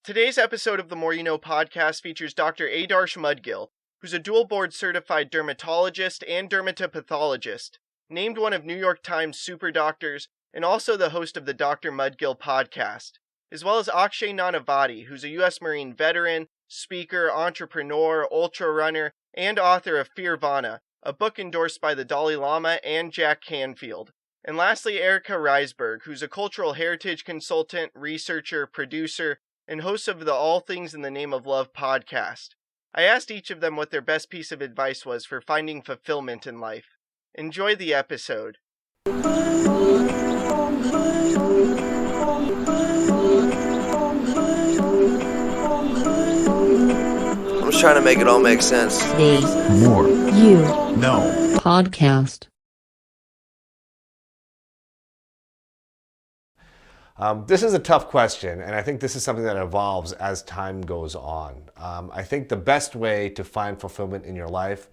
Today's episode of the More You Know podcast features Dr. Adarsh Mudgil, who's a dual board certified dermatologist and dermatopathologist, named one of New York Times super doctors, and also the host of the Dr. Mudgil podcast, as well as Akshay Nanavati, who's a U.S. Marine veteran, speaker, entrepreneur, ultra runner, and author of Fearvana, a book endorsed by the Dalai Lama and Jack Canfield. And lastly, Erica Risberg, who's a cultural heritage consultant, researcher, producer, and host of the All Things in the Name of Love podcast. I asked each of them what their best piece of advice was for finding fulfillment in life. Enjoy the episode. I'm just trying to make it all make sense. The More You Know podcast. This is a tough question, and I think this is something that evolves as time goes on. I think the best way to find fulfillment in your life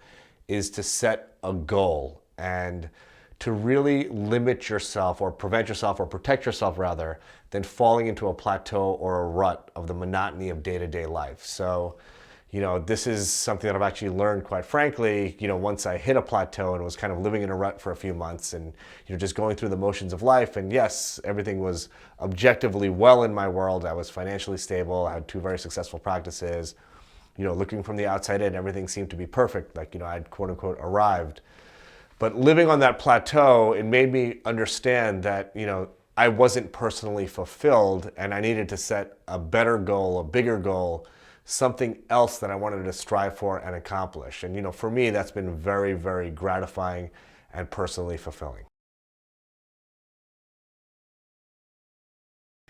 is to set a goal and to really limit yourself or prevent yourself or protect yourself rather than falling into a plateau or a rut of the monotony of day-to-day life. So, this is something that I've actually learned, quite frankly, once I hit a plateau and was kind of living in a rut for a few months and, just going through the motions of life. And yes, everything was objectively well in my world. I was financially stable. I had 2 very successful practices. Looking from the outside in, everything seemed to be perfect. Like, I'd quote unquote arrived. But living on that plateau, it made me understand that, I wasn't personally fulfilled and I needed to set a better goal, a bigger goal, something else that I wanted to strive for and accomplish. And for me, that's been very, very gratifying and personally fulfilling.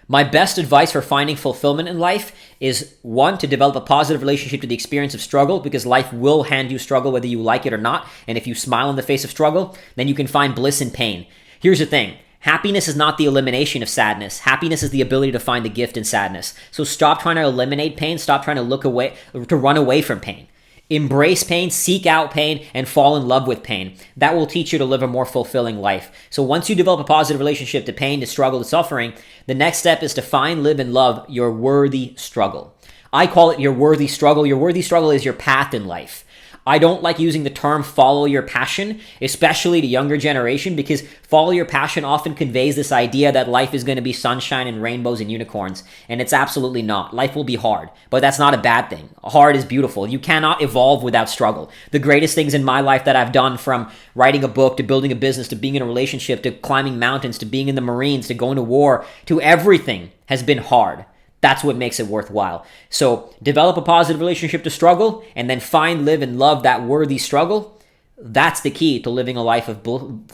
My best advice for finding fulfillment in life is, 1, to develop a positive relationship to the experience of struggle, because life will hand you struggle whether you like it or not. And if you smile in the face of struggle, then you can find bliss in pain. Here's the thing. Happiness is not the elimination of sadness. Happiness is the ability to find the gift in sadness. So stop trying to eliminate pain. Stop trying to run away from pain. Embrace pain, seek out pain, and fall in love with pain. That will teach you to live a more fulfilling life. So once you develop a positive relationship to pain, to struggle, to suffering, the next step is to find, live, and love your worthy struggle. I call it your worthy struggle. Your worthy struggle is your path in life. I don't like using the term follow your passion, especially to younger generation, because follow your passion often conveys this idea that life is going to be sunshine and rainbows and unicorns, and it's absolutely not. Life will be hard, but that's not a bad thing. Hard is beautiful. You cannot evolve without struggle. The greatest things in my life that I've done, from writing a book to building a business to being in a relationship to climbing mountains to being in the Marines to going to war to everything, has been hard. That's what makes it worthwhile. So develop a positive relationship to struggle and then find, live, and love that worthy struggle. That's the key to living a life of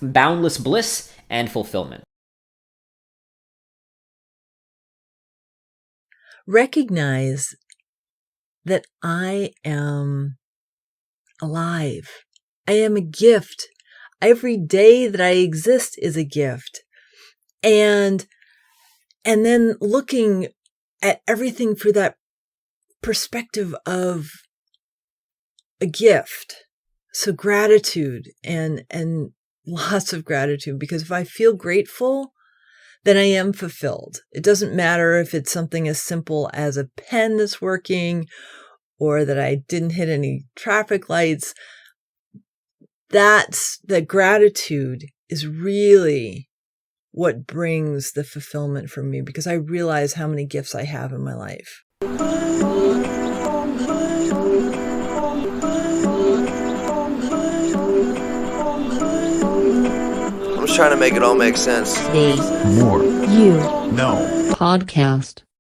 boundless bliss and fulfillment. Recognize that I am alive. I am a gift. Every day that I exist is a gift. And then looking at everything through that perspective of a gift. So gratitude and lots of gratitude, because if I feel grateful, then I am fulfilled. It doesn't matter if it's something as simple as a pen that's working or that I didn't hit any traffic lights. That gratitude is really what brings the fulfillment for me, because I realize how many gifts I have in my life. I'm just trying to make it all make sense. The More You Know podcast.